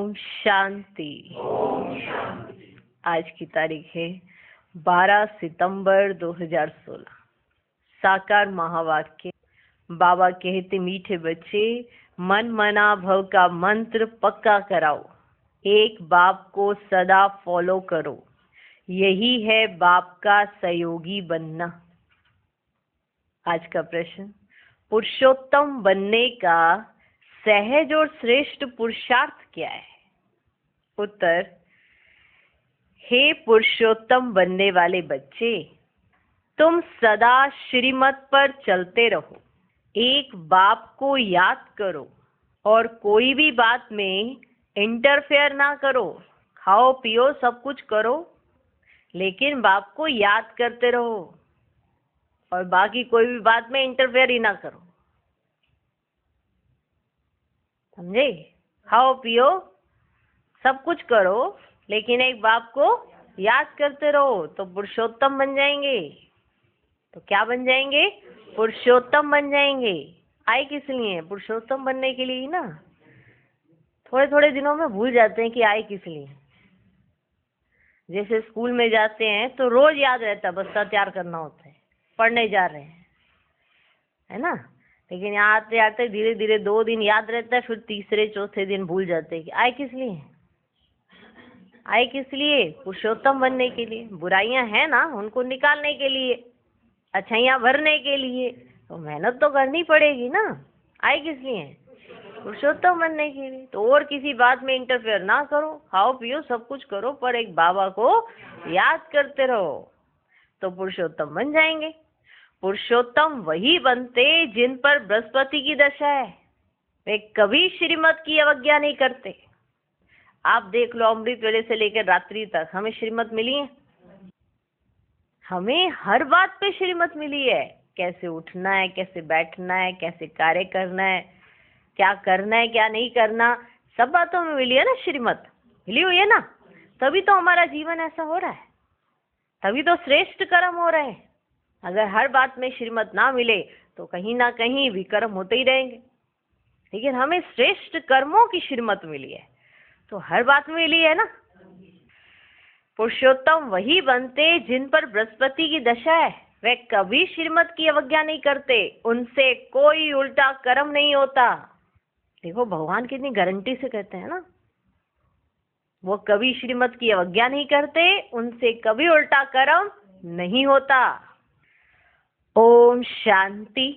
ओम शांति। आज की तारीख है 12 सितंबर 2016। साकार महावाक्य। बाबा कहते, मीठे बच्चे, मन मना भव का मंत्र पक्का कराओ, एक बाप को सदा फॉलो करो, यही है बाप का सहयोगी बनना। आज का प्रश्न, पुरुषोत्तम बनने का सहज और श्रेष्ठ पुरुषार्थ क्या है? उत्तर, हे पुरुषोत्तम बनने वाले बच्चे, तुम सदा श्रीमत पर चलते रहो, एक बाप को याद करो और कोई भी बात में इंटरफेयर ना करो। खाओ पियो सब कुछ करो, लेकिन बाप को याद करते रहो और बाकी कोई भी बात में इंटरफेयर ही ना करो। समझे? खाओ पियो सब कुछ करो, लेकिन एक बाप को याद करते रहो, तो पुरुषोत्तम बन जाएंगे। तो क्या बन जाएंगे? पुरुषोत्तम बन जाएंगे। आए किस लिए? पुरुषोत्तम बनने के लिए ही ना। थोड़े थोड़े दिनों में भूल जाते हैं कि आए किस लिए। जैसे स्कूल में जाते हैं तो रोज याद रहता है, बस्ता तैयार करना होता है, पढ़ने जा रहे हैं, है ना। लेकिन यहाँ आते आते धीरे धीरे 2 दिन याद रहता है, फिर तीसरे चौथे दिन भूल जाते हैं कि आए किस लिए। आए किस लिए? पुरुषोत्तम बनने के लिए। बुराइयां हैं ना, उनको निकालने के लिए, अच्छाइयां भरने के लिए, तो मेहनत तो करनी पड़ेगी ना। आए किस लिए? पुरुषोत्तम बनने के लिए। तो और किसी बात में इंटरफेयर ना करो, खाओ पियो सब कुछ करो, पर एक बाबा को याद करते रहो, तो पुरुषोत्तम बन जाएंगे। पुरुषोत्तम वही बनते जिन पर बृहस्पति की दशा है, वे कभी श्रीमत की अवज्ञा नहीं करते। आप देख लो, अमृत वेले से लेकर रात्रि तक हमें श्रीमत मिली है। हमें हर बात पे श्रीमत मिली है। कैसे उठना है, कैसे बैठना है, कैसे कार्य करना है, क्या करना है क्या नहीं करना, सब बातों में मिली है ना श्रीमत। मिली हुई है ना, तभी तो हमारा जीवन ऐसा हो रहा है, तभी तो श्रेष्ठ कर्म हो रहे हैं। अगर हर बात में श्रीमत ना मिले तो कहीं ना कहीं विकर्म होते ही रहेंगे। लेकिन हमें श्रेष्ठ कर्मों की श्रीमत मिली है, तो हर बात में मिली है ना। पुरुषोत्तम वही बनते जिन पर बृहस्पति की दशा है, वे कभी श्रीमत की अवज्ञा नहीं करते, उनसे कोई उल्टा कर्म नहीं होता। देखो भगवान कितनी गारंटी से कहते हैं ना, वो कभी श्रीमत की अवज्ञा नहीं करते, उनसे कभी उल्टा कर्म नहीं होता। ओम शांति।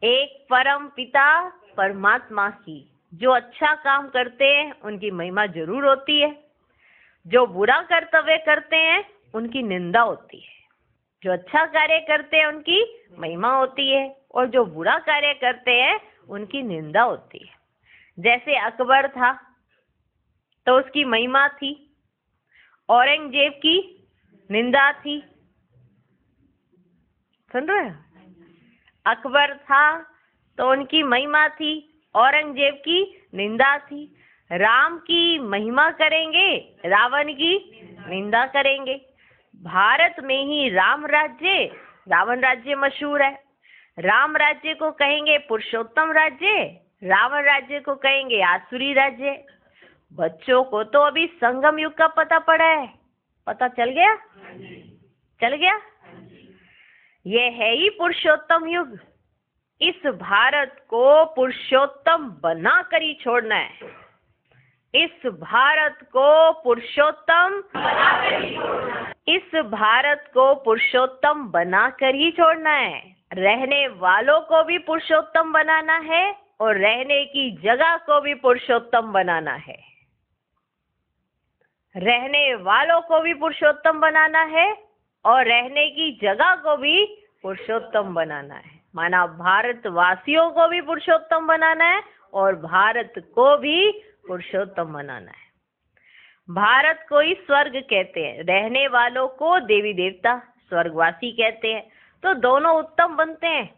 एक परम पिता परमात्मा की जो अच्छा काम करते हैं उनकी महिमा जरूर होती है, जो बुरा कर्तव्य करते हैं उनकी निंदा होती है। जो अच्छा कार्य करते हैं उनकी महिमा होती है, और जो बुरा कार्य करते हैं उनकी निंदा होती है। जैसे अकबर था तो उसकी महिमा थी, औरंगजेब की निंदा थी। सुन रहे हो? अकबर था तो उनकी महिमा थी, औरंगजेब की निंदा थी। राम की महिमा करेंगे, रावण की निंदा करेंगे। भारत में ही राम राज्य, रावण राज्य मशहूर है। राम राज्य को कहेंगे पुरुषोत्तम राज्य, रावण राज्य को कहेंगे आसुरी राज्य। बच्चों को तो अभी संगम युग का पता पड़ा है। पता चल गया? चल गया? ये है ही पुरुषोत्तम युग। इस भारत को पुरुषोत्तम बना कर ही छोड़ना है। इस भारत को पुरुषोत्तम इस भारत को पुरुषोत्तम बना कर ही छोड़ना है। रहने वालों को भी पुरुषोत्तम बनाना है और रहने की जगह को भी पुरुषोत्तम बनाना है। रहने वालों को भी पुरुषोत्तम बनाना है और रहने की जगह को भी पुरुषोत्तम बनाना है। माना भारतवासियों को भी पुरुषोत्तम बनाना है और भारत को भी पुरुषोत्तम बनाना है। भारत को ही स्वर्ग कहते हैं, रहने वालों को देवी देवता स्वर्गवासी कहते हैं, तो दोनों उत्तम बनते हैं।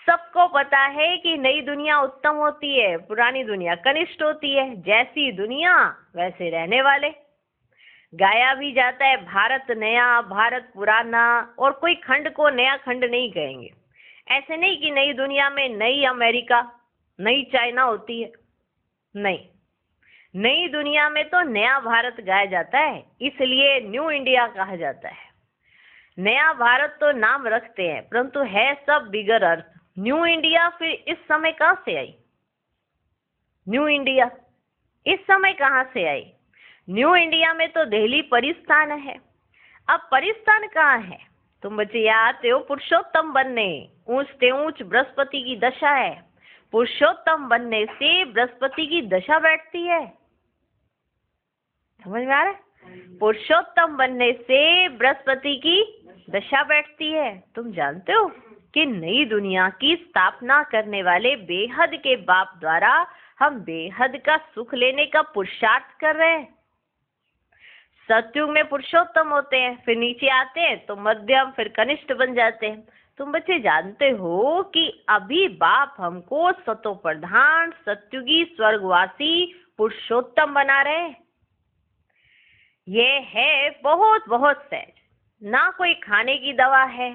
सबको पता है कि नई दुनिया उत्तम होती है, पुरानी दुनिया कनिष्ठ होती है। जैसी दुनिया वैसे रहने वाले। गाया भी जाता है भारत नया भारत पुराना, और कोई खंड को नया खंड नहीं कहेंगे। ऐसे नहीं कि नई दुनिया में नई अमेरिका नई चाइना होती है, नहीं। नई दुनिया में तो नया भारत गाया जाता है, इसलिए न्यू इंडिया कहा जाता है। नया भारत तो नाम रखते हैं, परंतु है सब बिगर अर्थ। न्यू इंडिया फिर इस समय कहाँ से आई? न्यू इंडिया इस समय कहाँ से आई? न्यू इंडिया में तो दिल्ली परिस्थान है। अब परिस्थान कहाँ है? तुम बच्चे याद आते हो पुरुषोत्तम बनने, ऊंचते ऊंच बृहस्पति की दशा है। पुरुषोत्तम बनने से बृहस्पति की दशा बैठती है। समझ में आ रहा है? पुरुषोत्तम बनने से बृहस्पति की दशा बैठती है। तुम जानते हो कि नई दुनिया की स्थापना करने वाले बेहद के बाप द्वारा हम बेहद का सुख लेने का पुरुषार्थ कर रहे हैं। सतयुग में पुरुषोत्तम होते हैं, फिर नीचे आते हैं तो मध्यम, फिर कनिष्ठ बन जाते हैं। तुम बच्चे जानते हो कि अभी बाप हमको सतो प्रधान, सत्युगी, स्वर्गवासी, पुरुषोत्तम बना रहे हैं। ये है बहुत बहुत सहज, ना कोई खाने की दवा है,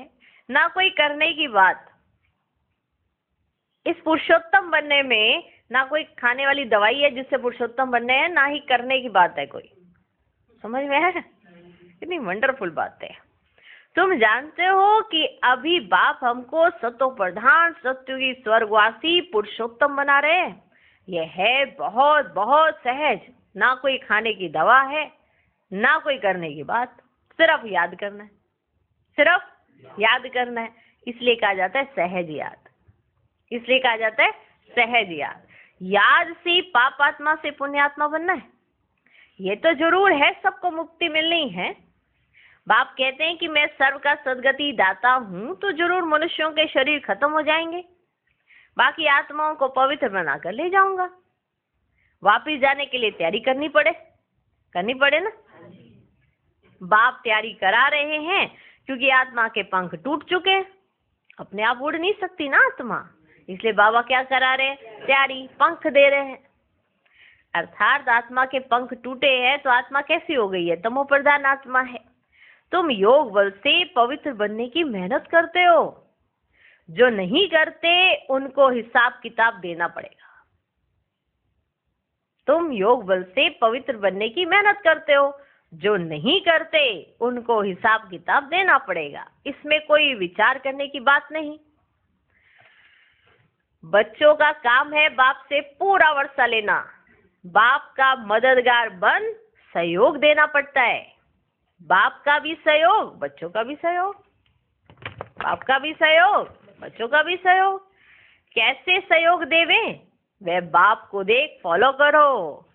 ना कोई करने की बात। इस पुरुषोत्तम बनने में ना कोई खाने वाली दवाई है जिससे पुरुषोत्तम बनने हैं, ना ही करने की बात है कोई। समझ में है? कितनी वंडरफुल बात है। तुम जानते हो कि अभी बाप हमको सतो प्रधान, सत्युगी, स्वर्गवासी, पुरुषोत्तम बना रहे हैं। यह है बहुत बहुत सहज, ना कोई खाने की दवा है, ना कोई करने की बात, सिर्फ याद करना है, सिर्फ याद करना है। इसलिए कहा जाता है सहज याद। इसलिए कहा जाता है सहज याद। याद से पापात्मा से पुण्यात्मा बनना है, ये तो जरूर है, सबको मुक्ति मिलनी है। बाप कहते हैं कि मैं सर्व का सदगति दाता हूँ, तो जरूर मनुष्यों के शरीर खत्म हो जाएंगे, बाकी आत्माओं को पवित्र बनाकर ले जाऊंगा। वापिस जाने के लिए तैयारी करनी पड़े ना। बाप तैयारी करा रहे हैं क्योंकि आत्मा के पंख टूट चुके हैं, अपने आप उड़ नहीं सकती ना आत्मा, इसलिए बाबा क्या करा रहे हैं? तैयारी, पंख दे रहे हैं। अर्थात आत्मा के पंख टूटे हैं तो आत्मा कैसी हो गई है? तमो प्रधान आत्मा है। तुम योग बल से पवित्र बनने की मेहनत करते हो, जो नहीं करते उनको हिसाब किताब देना पड़ेगा। तुम योग बल से पवित्र बनने की मेहनत करते हो, जो नहीं करते उनको हिसाब किताब देना पड़ेगा। इसमें कोई विचार करने की बात नहीं। बच्चों का काम है बाप से पूरा वर्षा लेना, बाप का मददगार बन सहयोग देना पड़ता है। बाप का भी सहयोग, बच्चों का भी सहयोग, बाप का भी सहयोग, बच्चों का भी सहयोग। कैसे सहयोग देवे? वह बाप को देख फॉलो करो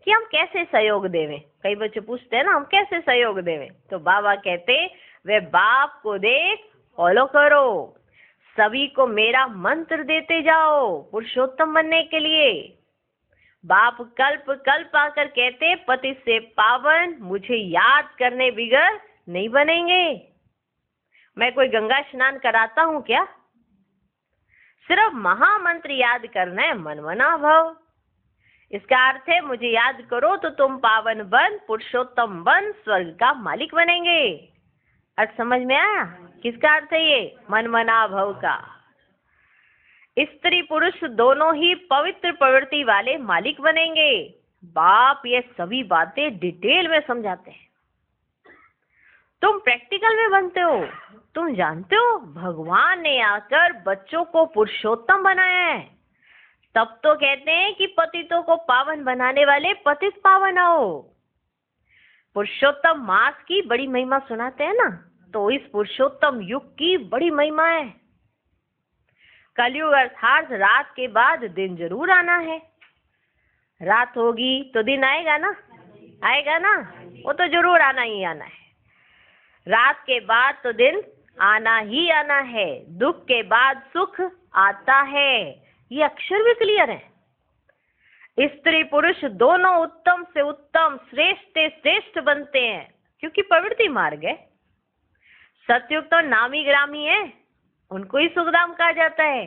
कि हम कैसे सहयोग देवें। कई बच्चे पूछते हैं ना हम कैसे सहयोग देवें, तो बाबा कहते वे बाप को देख फॉलो करो, सभी को मेरा मंत्र देते जाओ पुरुषोत्तम बनने के लिए। बाप कल्प कल्प आकर कहते पति से पावन मुझे याद करने बिगर नहीं बनेंगे। मैं कोई गंगा स्नान कराता हूँ क्या? सिर्फ महामंत्र याद करना है, मनमना भव। इसका अर्थ है मुझे याद करो तो तुम पावन बन, पुरुषोत्तम बन, स्वर्ग का मालिक बनेंगे। अर्थ समझ में आया? किसका अर्थ है ये? मनमना भव का। स्त्री पुरुष दोनों ही पवित्र प्रवृत्ति वाले मालिक बनेंगे। बाप ये सभी बातें डिटेल में समझाते हैं, तुम प्रैक्टिकल में बनते हो। तुम जानते हो भगवान ने आकर बच्चों को पुरुषोत्तम बनाया है, तब तो कहते हैं कि पतितों को पावन बनाने वाले पतित पावन आओ। पुरुषोत्तम मास की बड़ी महिमा सुनाते हैं ना, तो इस पुरुषोत्तम युग की बड़ी महिमा है। कलयुग अर्थात रात के बाद दिन जरूर आना है। रात होगी तो दिन आएगा ना, आएगा ना, वो तो जरूर आना ही आना है। रात के बाद तो दिन आना ही आना है। दुख के बाद सुख आता है, ये अक्षर भी क्लियर है। स्त्री पुरुष दोनों उत्तम से उत्तम, श्रेष्ठ से श्रेष्ठ बनते हैं, क्योंकि प्रवृत्ति मार्ग है। सतयुग तो नामी ग्रामी है, उनको ही सुखधाम कहा जाता है।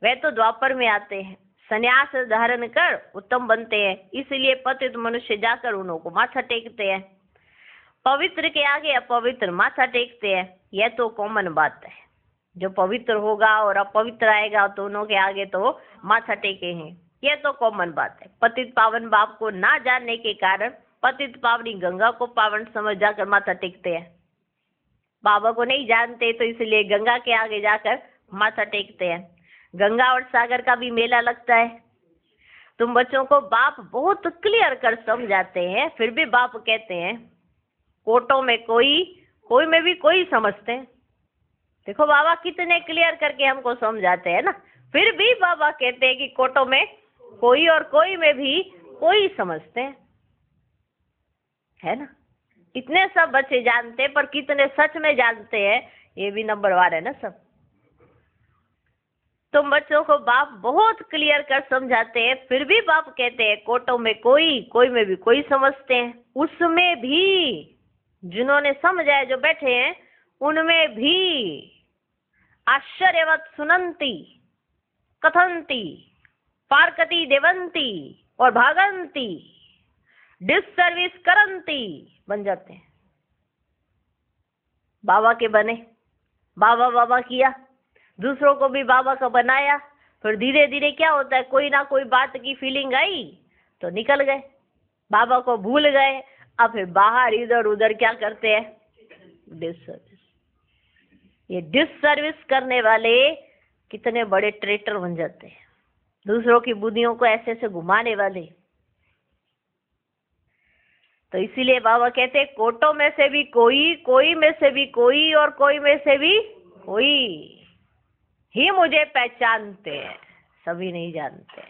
वे तो द्वापर में आते हैं, संन्यास धारण कर उत्तम बनते हैं, इसलिए पतित मनुष्य जाकर उन्हों को माथा टेकते हैं। पवित्र के आगे अपवित्र माथा टेकते हैं, यह तो कॉमन बात है। जो पवित्र होगा और अपवित्र आएगा दोनों के आगे तो माथा टेके हैं। ये तो कॉमन बात है। पतित पावन बाप को ना जानने के कारण पतित पावनी गंगा को पावन समझ जाकर माथा टेकते हैं। बाबा को नहीं जानते तो इसलिए गंगा के आगे जाकर माथा टेकते हैं। गंगा और सागर का भी मेला लगता है। तुम बच्चों को बाप बहुत क्लियर कर समझाते हैं, फिर भी बाप कहते हैं कोटों में कोई, कोई में भी कोई समझते हैं। देखो बाबा कितने क्लियर करके हमको समझाते हैं ना, फिर भी बाबा कहते हैं कि कोटों में कोई और कोई में भी कोई समझते हैं, है ना। इतने सब बच्चे जानते हैं, पर कितने सच में जानते हैं ये भी नंबरवार है ना सब। तुम बच्चों को बाप बहुत क्लियर कर समझाते हैं, फिर भी बाप कहते हैं कोटों में कोई, कोई में भी कोई समझते हैं। उसमें भी जिन्होंने समझा है, जो बैठे हैं, उनमें भी आश्चर्यवत सुनंती, कथंती, पारकती देवंती और भागंती, डिससर्विस करंती बन जाते हैं। बाबा के बने, बाबा बाबा किया, दूसरों को भी बाबा का बनाया, फिर धीरे धीरे क्या होता है, कोई ना कोई बात की फीलिंग आई तो निकल गए, बाबा को भूल गए। अब फिर बाहर इधर उधर क्या करते हैं, डिससर्विस। ये डिससर्विस करने वाले कितने बड़े ट्रेटर बन जाते हैं, दूसरों की बुद्धियों को ऐसे ऐसे घुमाने वाले। तो इसीलिए बाबा कहते हैं कोटों में से भी कोई, कोई में से भी कोई और कोई में से भी कोई ही मुझे पहचानते हैं, सभी नहीं जानते।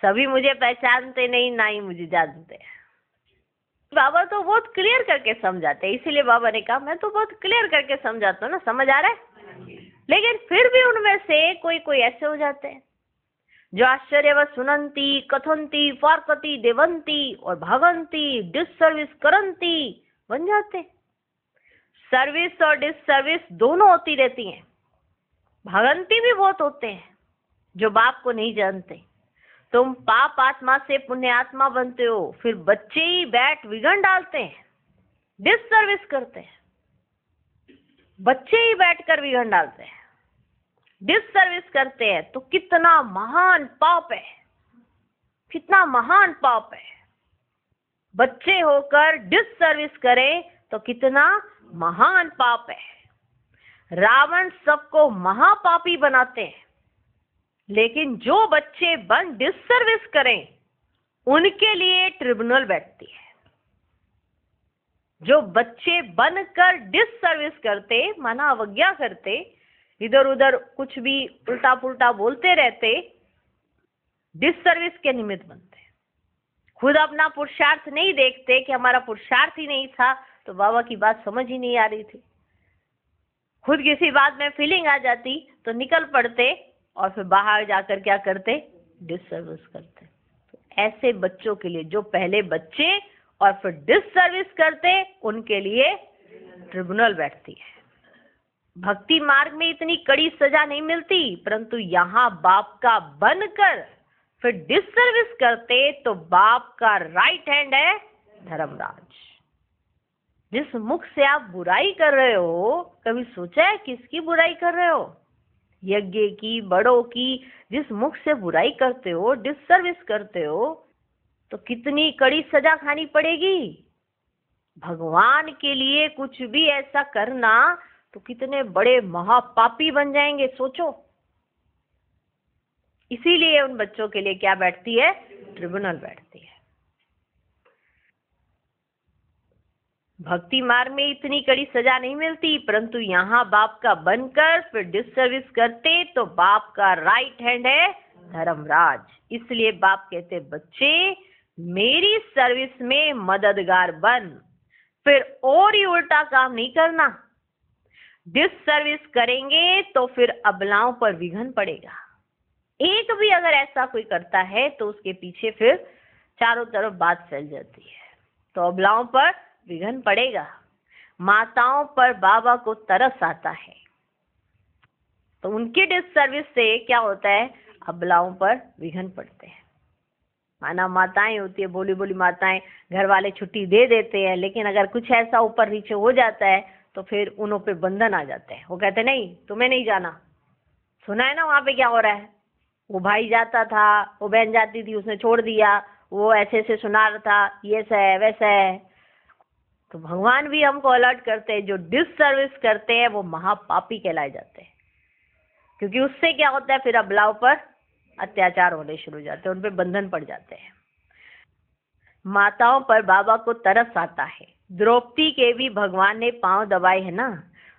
सभी मुझे पहचानते नहीं, ना ही मुझे जानते। बाबा तो बहुत क्लियर करके समझाते हैं, इसीलिए बाबा ने कहा मैं तो बहुत क्लियर करके समझाता हूँ ना, समझ आ रहा है। लेकिन फिर भी उनमें से कोई कोई ऐसे हो जाते हैं जो आश्चर्यवत सुनंती, कथंती, फारकती, देवंती और भागंती, डिससर्विस करंती बन जाते। सर्विस और डिससर्विस दोनों होती रहती हैं। भागंती भी बहुत होते हैं जो बाप को नहीं जानते। तुम पाप आत्मा से पुण्य आत्मा बनते हो, फिर बच्चे ही बैठ विघन डालते हैं, डिससर्विस करते हैं। बच्चे ही बैठकर विघन डालते हैं, डिससर्विस करते हैं, तो कितना महान पाप है, कितना महान पाप है। बच्चे होकर डिससर्विस करें तो कितना महान पाप है। रावण सबको महापापी बनाते हैं, लेकिन जो बच्चे बन डिससर्विस करें उनके लिए ट्रिब्यूनल बैठती है। जो बच्चे बनकर डिससर्विस करते, माना अवज्ञा करते, इधर उधर कुछ भी उल्टा पुल्टा बोलते रहते, डिससर्विस के निमित्त बनते, खुद अपना पुरुषार्थ नहीं देखते कि हमारा पुरुषार्थ ही नहीं था तो बाबा की बात समझ ही नहीं आ रही थी। खुद किसी बात में फीलिंग आ जाती तो निकल पड़ते और फिर बाहर जाकर क्या करते, डिससर्विस करते। तो ऐसे बच्चों के लिए जो पहले बच्चे और फिर डिससर्विस करते, उनके लिए ट्रिब्यूनल बैठती है। भक्ति मार्ग में इतनी कड़ी सजा नहीं मिलती, परंतु यहाँ बाप का बनकर फिर डिससर्विस करते तो बाप का राइट हैंड है धर्मराज। जिस मुख से आप बुराई कर रहे हो, कभी सोचा है किसकी बुराई कर रहे हो? यज्ञ की, बड़ों की। जिस मुख से बुराई करते हो, डिससर्विस करते हो, तो कितनी कड़ी सजा खानी पड़ेगी। भगवान के लिए कुछ भी ऐसा करना तो कितने बड़े महापापी बन जाएंगे, सोचो। इसीलिए उन बच्चों के लिए क्या बैठती है, ट्रिब्यूनल बैठती है। भक्ति मार्ग में इतनी कड़ी सजा नहीं मिलती, परंतु यहाँ बाप का बनकर फिर डिससर्विस करते तो बाप का राइट हैंड है धर्मराज। इसलिए बाप कहते बच्चे मेरी सर्विस में मददगार बन, फिर और ही उल्टा काम नहीं करना। डिससर्विस करेंगे तो फिर अबलाओं पर विघन पड़ेगा। एक भी अगर ऐसा कोई करता है तो उसके पीछे फिर चारों तरफ बात फैल जाती है, तो अबलाओं पर विघन पड़ेगा। माताओं पर बाबा को तरस आता है, तो उनकी डिससर्विस से क्या होता है, अबलाओं पर विघन पड़ते हैं। माना माताएं होती है, बोली बोली माताएं, घर वाले छुट्टी दे देते हैं, लेकिन अगर कुछ ऐसा ऊपर नीचे हो जाता है तो फिर उन्हों पे बंधन आ जाते हैं। वो कहते नहीं, तुम्हें नहीं जाना, सुना है ना वहां पे क्या हो रहा है, वो भाई जाता था, वो बहन जाती थी, उसने छोड़ दिया, वो ऐसे ऐसे सुना रहा था, ये ऐसा है वैसा है। तो भगवान भी हमको अलर्ट करते हैं, जो डिससर्विस करते हैं वो महापापी कहलाए जाते हैं। क्योंकि उससे क्या होता है, फिर अबलाओं पर अत्याचार होने शुरू हो जाते हैं, उन पे बंधन पड़ जाते हैं। माताओं पर बाबा को तरस आता है। द्रौपदी के भी भगवान ने पांव दबाए है ना।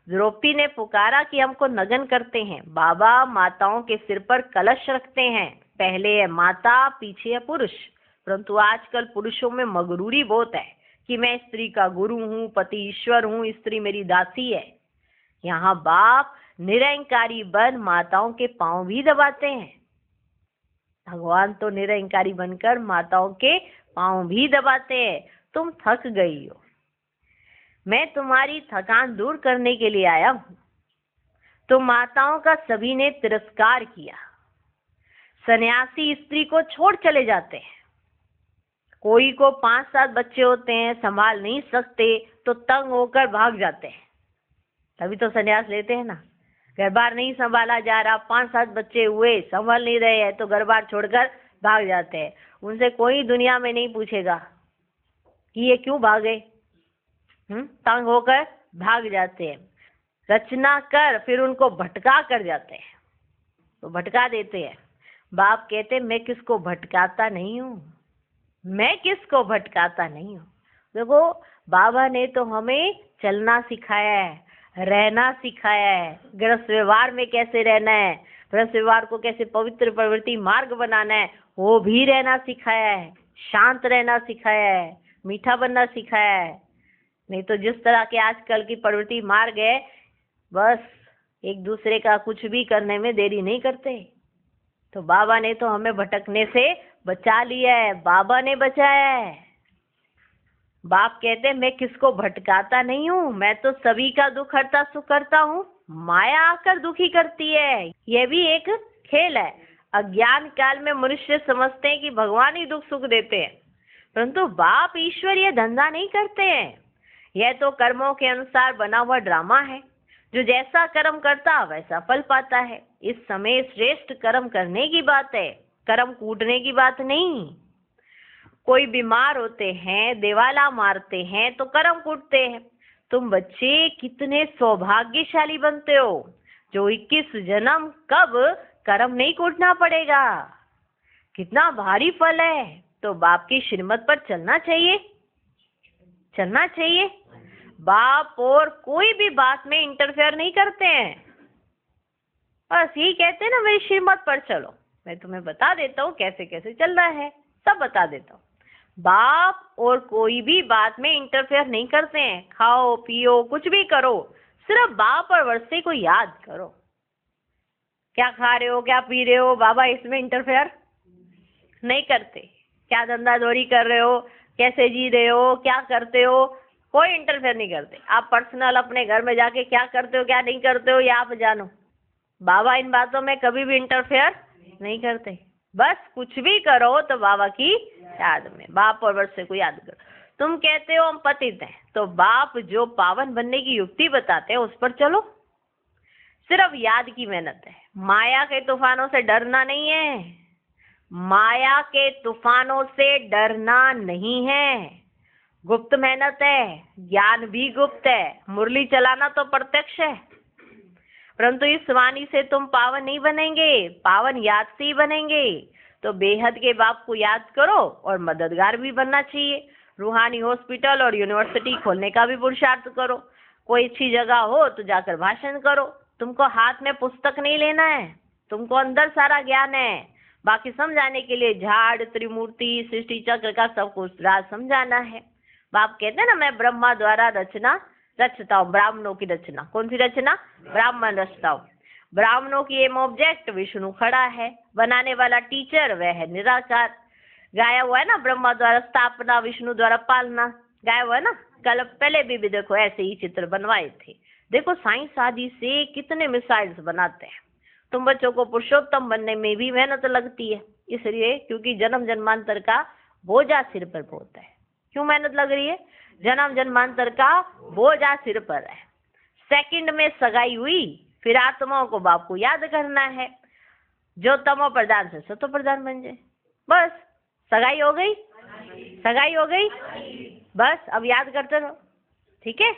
द्रौपदी ने पुकारा कि हमको नग्न करते हैं। बाबा माताओं के सिर पर कलश रखते हैं, पहले है माता, पीछे है पुरुष। परंतु आजकल पुरुषों में मगरूरी बहुत है कि मैं स्त्री का गुरु हूँ, पति ईश्वर हूँ, स्त्री मेरी दासी है। यहाँ बाप निरंकारी बन माताओं के पांव भी दबाते हैं। भगवान तो निरंकारी बनकर माताओं के पांव भी दबाते हैं। तुम थक गई हो, मैं तुम्हारी थकान दूर करने के लिए आया हूं। तो माताओं का सभी ने तिरस्कार किया। सन्यासी स्त्री को छोड़ चले जाते हैं। कोई को 5-7 बच्चे होते हैं, संभाल नहीं सकते तो तंग होकर भाग जाते हैं। तभी तो सन्यास लेते हैं ना। घर बार नहीं संभाला जा रहा, 5-7 बच्चे हुए, संभाल नहीं रहे हैं, तो घर बार छोड़कर भाग जाते हैं। उनसे कोई दुनिया में नहीं पूछेगा कि ये क्यों भागे, तंग होकर भाग जाते हैं। रचना कर फिर उनको भटका कर जाते हैं, तो भटका देते हैं। बाप कहते मैं किसको भटकाता नहीं हूँ, मैं किसको भटकाता नहीं हूँ। देखो बाबा ने तो हमें चलना सिखाया है, रहना सिखाया है, गृहस्थ व्यवहार में कैसे रहना है, गृहस्थ व्यवहार को कैसे पवित्र प्रवृत्ति मार्ग बनाना है, वो भी रहना सिखाया है। शांत रहना सिखाया है, मीठा बनना सिखाया है। नहीं तो जिस तरह के आजकल की प्रवृत्ति मार्ग है, बस एक दूसरे का कुछ भी करने में देरी नहीं करते। तो बाबा ने तो हमें भटकने से बचा लिया है, बाबा ने बचाया है। बाप कहते हैं मैं किसको भटकाता नहीं हूँ, मैं तो सभी का दुख हरता सुख करता हूँ। माया आकर दुखी करती है, यह भी एक खेल है। अज्ञान काल में मनुष्य समझते हैं कि भगवान ही दुख सुख देते हैं, परंतु बाप ईश्वर ये धंधा नहीं करते हैं। यह तो कर्मों के अनुसार बना हुआ ड्रामा है। जो जैसा कर्म करता वैसा फल पाता है। इस समय श्रेष्ठ कर्म करने की बात है, कर्म कूटने की बात नहीं। कोई बीमार होते हैं, देवाला मारते हैं तो कर्म कूटते हैं। तुम बच्चे कितने सौभाग्यशाली बनते हो जो 21 जन्म कब कर्म नहीं कूटना पड़ेगा। कितना भारी फल है। तो बाप की श्रीमत पर चलना चाहिए, चलना चाहिए। बाप और कोई भी बात में इंटरफेयर नहीं करते हैं, बस यही कहते हैं ना मेरी श्रीमत पर चलो। मैं तुम्हें बता देता हूँ कैसे कैसे चलना है, सब बता देता हूँ। बाप और कोई भी बात में इंटरफेयर नहीं करते हैं। खाओ पियो कुछ भी करो, सिर्फ बाप और वर्षे को याद करो। क्या खा रहे हो, क्या पी रहे हो, बाबा इसमें इंटरफेयर नहीं करते। क्या धंधाधोरी कर रहे हो, कैसे जी रहे हो, क्या करते हो, कोई इंटरफेयर नहीं करते। आप पर्सनल अपने घर में जाके क्या करते हो क्या नहीं करते हो ये आप जानो। बाबा इन बातों में कभी भी इंटरफेयर नहीं करते। बस कुछ भी करो तो बाबा की याद में, बाप और वर्षे को याद करो। तुम कहते हो हम पतित हैं, तो बाप जो पावन बनने की युक्ति बताते हैं उस पर चलो। सिर्फ याद की मेहनत है। माया के तूफानों से डरना नहीं है, माया के तूफानों से डरना नहीं है। गुप्त मेहनत है, ज्ञान भी गुप्त है। मुरली चलाना तो प्रत्यक्ष है, परंतु इस वाणी से तुम पावन नहीं बनेंगे, पावन याद से ही बनेंगे। तो बेहद के बाप को याद करो और मददगार भी बनना चाहिए। रूहानी हॉस्पिटल और यूनिवर्सिटी खोलने का भी पुरुषार्थ करो। कोई अच्छी जगह हो तो जाकर भाषण करो। तुमको हाथ में पुस्तक नहीं लेना है, तुमको अंदर सारा ज्ञान है। बाकी समझाने के लिए झाड़, त्रिमूर्ति, सृष्टि चक्र का सब कुछ राज समझाना है। बाप कहते हैं ना मैं ब्रह्मा द्वारा रचना रचता हूँ। ब्राह्मणों की रचना, कौन सी रचना, ब्राह्मण रचता हूँ। ब्राह्मणों की एम ऑब्जेक्ट विष्णु खड़ा है, बनाने वाला टीचर वह है निराकार। गाया हुआ है ना ब्रह्मा द्वारा स्थापना, विष्णु द्वारा पालना, गाया हुआ है ना। कल पहले भी देखो ऐसे ही चित्र बनवाए थे। देखो साइंस आदि से कितने मिसाइल्स बनाते हैं। तुम बच्चों को पुरुषोत्तम बनने में भी मेहनत लगती है, इसलिए क्योंकि जन्म जन्मांतर का बोझा सिर पर बहुत है। क्यों मेहनत लग रही है, जन्म जन्मांतर का बोझा सिर पर है। सेकंड में सगाई हुई, फिर आत्माओं को बाप को याद करना है। जो तमो प्रधान से सतो प्रधान बन जाए। बस सगाई हो गई, सगाई हो गई। बस अब याद करते रहो, ठीक है।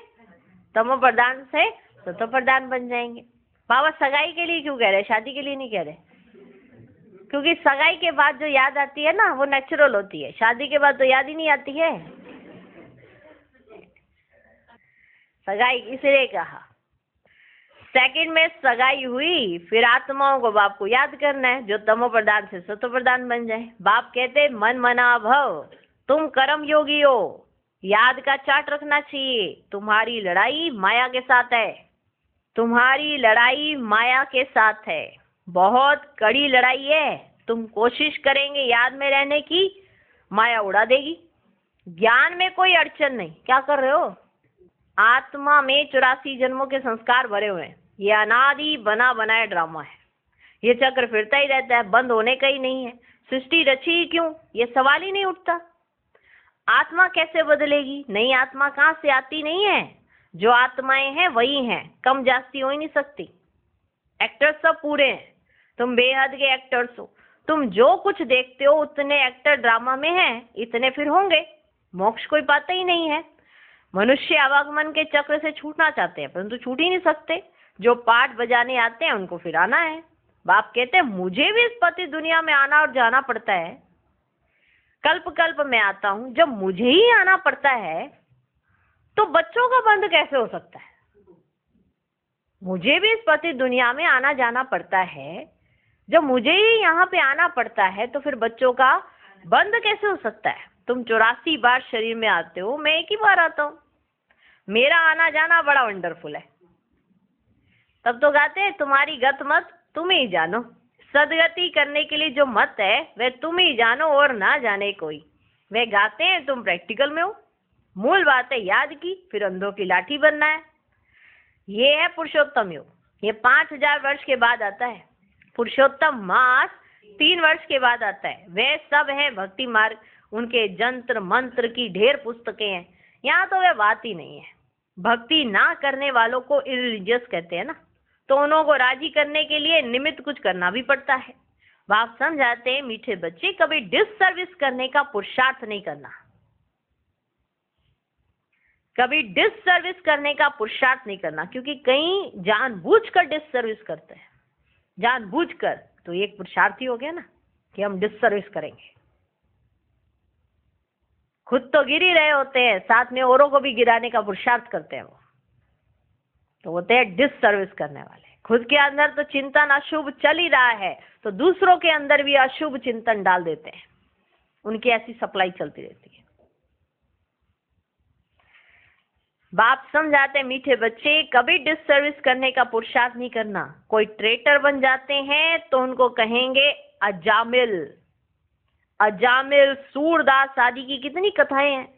तमो प्रधान से सतो प्रधान बन जाएंगे। बाबा सगाई के लिए क्यों कह रहे, शादी के लिए नहीं कह रहे? क्योंकि सगाई के बाद जो याद आती है ना वो नेचुरल होती है, शादी के बाद तो याद ही नहीं आती है। सगाई इसलिए कहा। सेकंड में सगाई हुई, फिर आत्माओं को बाप को याद करना है जो तमो प्रधान से सतो प्रधान बन जाए। बाप कहते मन मना भव, तुम कर्म योगी हो, याद का चार्ट रखना चाहिए। तुम्हारी लड़ाई माया के साथ है, तुम्हारी लड़ाई माया के साथ है, बहुत कड़ी लड़ाई है। तुम कोशिश करेंगे याद में रहने की, माया उड़ा देगी। ज्ञान में कोई अड़चन नहीं। क्या कर रहे हो? आत्मा में 84 जन्मों के संस्कार भरे हुए हैं। ये अनादि बना बनाया ड्रामा है, ये चक्र फिरता ही रहता है, बंद होने का ही नहीं है। सृष्टि रची ही क्यों, ये सवाल ही नहीं उठता। आत्मा कैसे बदलेगी? नई आत्मा कहाँ से आती नहीं है, जो आत्माएं हैं वही हैं, कम जास्ती हो ही नहीं सकती। एक्टर्स सब पूरे हैं, तुम बेहद के एक्टर्स हो। तुम जो कुछ देखते हो उतने एक्टर ड्रामा में हैं, इतने फिर होंगे। मोक्ष कोई पाता ही नहीं है। मनुष्य आवागमन के चक्र से छूटना चाहते हैं परंतु छूट ही नहीं सकते। जो पाठ बजाने आते हैं उनको फिर आना है। बाप कहते हैं मुझे भी इस पति दुनिया में आना और जाना पड़ता है, कल्प कल्प में आता हूं। जब मुझे ही आना पड़ता है तो बच्चों का बंध कैसे हो सकता है? मुझे भी इस पति दुनिया में आना जाना पड़ता है, जब मुझे ही यहाँ पे आना पड़ता है तो फिर बच्चों का बंध कैसे हो सकता है? तुम 84 बार शरीर में आते हो, मैं एक ही बार आता हूँ। मेरा आना जाना बड़ा वंडरफुल है। तब तो गाते हैं तुम्हारी गत मत तुम ही जानो। सदगति करने के लिए जो मत है वह तुम ही जानो और ना जाने कोई। वे गाते हैं, तुम प्रैक्टिकल में हो। मूल बात है याद की, फिर अंधों की लाठी बनना है। ये है पुरुषोत्तम योग। ये 5000 वर्ष के बाद आता है। पुरुषोत्तम मास 3 वर्ष के बाद आता है। वे सब है भक्ति मार्ग, उनके जंत्र मंत्र की ढेर पुस्तकें हैं। यहाँ तो वह बात ही नहीं है। भक्ति ना करने वालों को इरिलीजियस कहते हैं ना, तो उनको राजी करने के लिए निमित्त कुछ करना भी पड़ता है। बाप समझाते हैं मीठे बच्चे, कभी डिससर्विस करने का पुरुषार्थ नहीं करना, कभी डिससर्विस करने का पुरुषार्थ नहीं करना। क्योंकि कई जानबूझकर डिससर्विस करते हैं, जानबूझकर, तो एक पुरुषार्थ ही हो गया ना कि हम डिससर्विस करेंगे। खुद तो गिर ही रहे होते हैं, साथ में औरों को भी गिराने का पुरुषार्थ करते हैं वो, तो होते हैं डिससर्विस करने वाले। खुद के अंदर तो चिंतन अशुभ चल ही रहा है तो दूसरों के अंदर भी अशुभ चिंतन डाल देते हैं। उनकी ऐसी सप्लाई चलती रहती है। बाप समझाते हैं मीठे बच्चे, कभी डिससर्विस करने का पुरुषार्थ नहीं करना। कोई ट्रेटर बन जाते हैं तो उनको कहेंगे अजामिल। अजामिल, सूरदास आदि की कितनी कथाएं हैं।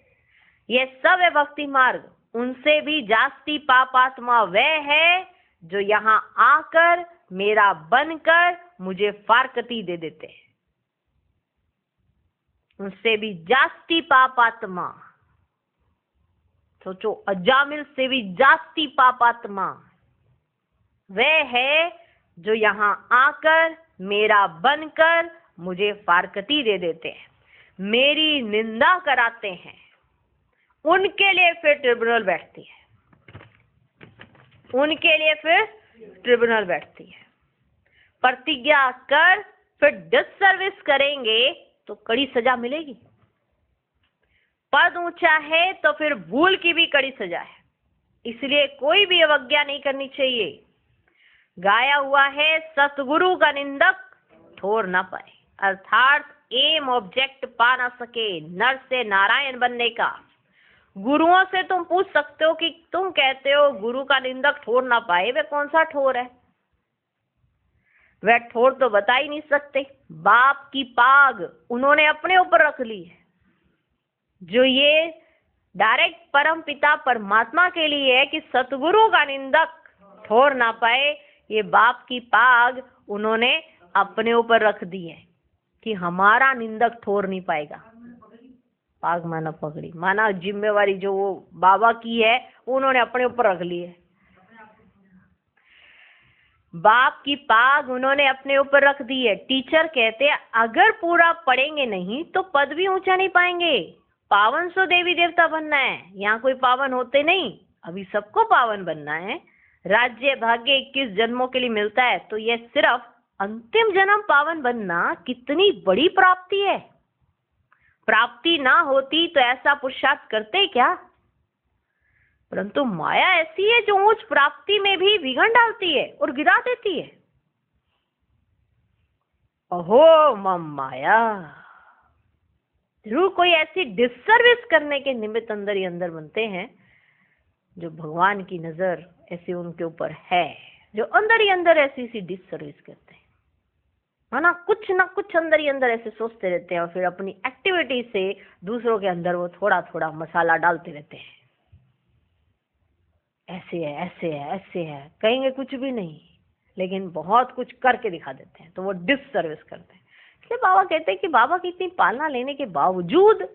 ये सब है भक्ति मार्ग। उनसे भी जास्ती पापात्मा वह है जो यहाँ आकर मेरा बनकर मुझे फारकती दे देते हैं। उनसे भी जास्ती पापात्मा, सोचो, अजामिल से भी जास्ती पापात्मा वह है जो यहाँ आकर मेरा बनकर मुझे फारकती दे देते हैं, मेरी निंदा कराते हैं। उनके लिए फिर ट्रिब्यूनल बैठती है, उनके लिए फिर ट्रिब्यूनल बैठती है। प्रतिज्ञा कर फिर डिससर्विस करेंगे तो कड़ी सजा मिलेगी। पद ऊंचा है तो फिर भूल की भी कड़ी सजा है। इसलिए कोई भी अवज्ञा नहीं करनी चाहिए। गाया हुआ है सतगुरु का निंदक ठोर ना पाए, अर्थात एम ऑब्जेक्ट पा ना सके नर से नारायण बनने का। गुरुओं से तुम पूछ सकते हो कि तुम कहते हो गुरु का निंदक ठोर ना पाए, वह कौन सा ठोर है? वह ठोर तो बता ही नहीं सकते। बाप की पाग उन्होंने अपने ऊपर रख ली है। जो ये डायरेक्ट परम पिता परमात्मा के लिए है कि सतगुरु का निंदक ठोर ना पाए, ये बाप की पाग उन्होंने अपने ऊपर रख दी है कि हमारा निंदक ठोर नहीं पाएगा। पाग माना पगड़ी, माना जिम्मेवारी जो वो बाबा की है उन्होंने अपने ऊपर रख ली है। बाप की पाग उन्होंने अपने ऊपर रख दी है। टीचर कहते हैं अगर पूरा पढ़ेंगे नहीं तो पद भी ऊंचा नहीं पाएंगे। पावन सो देवी देवता बनना है, यहाँ कोई पावन होते नहीं, अभी सबको पावन बनना है। राज्य भाग्य 21 जन्मों के लिए मिलता है, तो यह सिर्फ अंतिम जन्म पावन बनना कितनी बड़ी प्राप्ति है। प्राप्ति ना होती तो ऐसा पुरुषार्थ करते क्या। परंतु माया ऐसी है जो उच्च प्राप्ति में भी विघ्न डालती है और गिरा देती है। अहो मम माया, जरूर कोई ऐसी डिससर्विस करने के निमित्त अंदर ही अंदर बनते हैं जो भगवान की नजर ऐसे उनके ऊपर है, जो अंदर ही अंदर ऐसी सी डिससर्विस करते हैं, है ना कुछ अंदर ही अंदर ऐसे सोचते रहते हैं और फिर अपनी एक्टिविटी से दूसरों के अंदर वो थोड़ा थोड़ा मसाला डालते रहते हैं। ऐसे है ऐसे है ऐसे है, कहेंगे कुछ भी नहीं लेकिन बहुत कुछ करके दिखा देते हैं, तो वो डिससर्विस करते हैं। इसलिए बाबा कहते हैं कि बाबा की इतनी पालना लेने के बावजूद,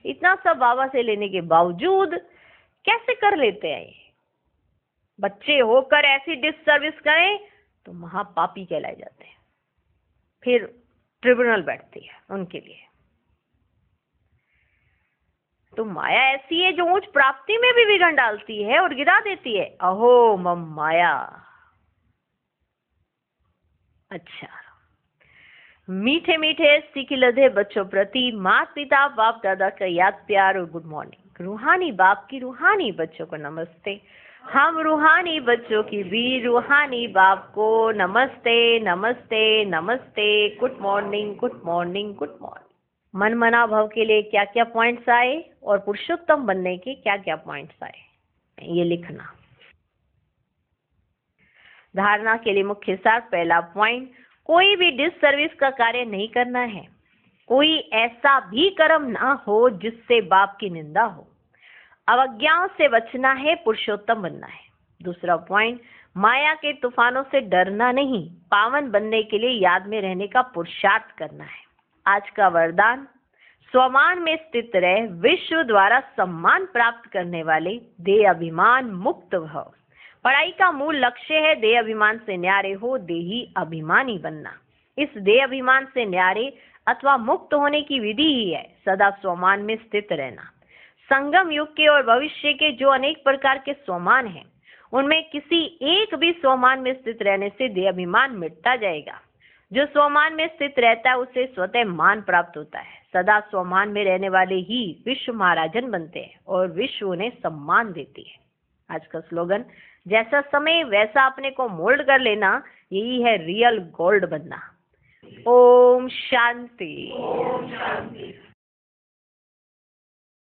इतना सब बाबा से लेने के बावजूद कैसे कर लेते हैं ये बच्चे होकर ऐसी डिससर्विस करें तो महापापी कहलाए जाते हैं। फिर ट्रिब्यूनल बैठती है उनके लिए। तो माया ऐसी है जो उच्च प्राप्ति में भी विघ्न डालती है और गिरा देती है। अहो मम माया। अच्छा, मीठे मीठे सीख लधे बच्चों प्रति माता पिता बाप दादा का याद प्यार और गुड मॉर्निंग। रूहानी बाप की रूहानी बच्चों को नमस्ते। हम रूहानी बच्चों की भी रूहानी बाप को नमस्ते नमस्ते नमस्ते। Good morning good morning good morning. मन मना भाव के लिए क्या क्या पॉइंट्स आए और पुरुषोत्तम बनने के क्या क्या पॉइंट्स आए, ये लिखना। धारणा के लिए मुख्य सार। पहला पॉइंट, कोई भी डिससर्विस का कार्य नहीं करना है। कोई ऐसा भी कर्म ना हो जिससे बाप की निंदा हो। अवज्ञाओं से बचना है, पुरुषोत्तम बनना है। दूसरा पॉइंट, माया के तूफानों से डरना नहीं, पावन बनने के लिए याद में रहने का पुरुषार्थ करना है। आज का वरदान, स्वमान में स्थित रह विश्व द्वारा सम्मान प्राप्त करने वाले देह अभिमान मुक्त भव। पढ़ाई का मूल लक्ष्य है देह अभिमान से न्यारे हो, देही अभिमानी बनना। इस देह अभिमान से न्यारे अथवा मुक्त होने की विधि ही है सदा स्वमान में स्थित रहना। संगम युग के और भविष्य के जो अनेक प्रकार के स्वमान हैं, उनमें किसी एक भी स्वमान में स्थित रहने से देह अभिमान मिटता जाएगा। जो स्वमान में स्थित रहता है उसे स्वतः मान प्राप्त होता है। सदा स्वमान में रहने वाले ही विश्व महाराजन बनते हैं और विश्व उन्हें सम्मान देती है। आज का स्लोगन, जैसा समय वैसा अपने को मोल्ड कर लेना, यही है रियल गोल्ड बनना। ओम शांति।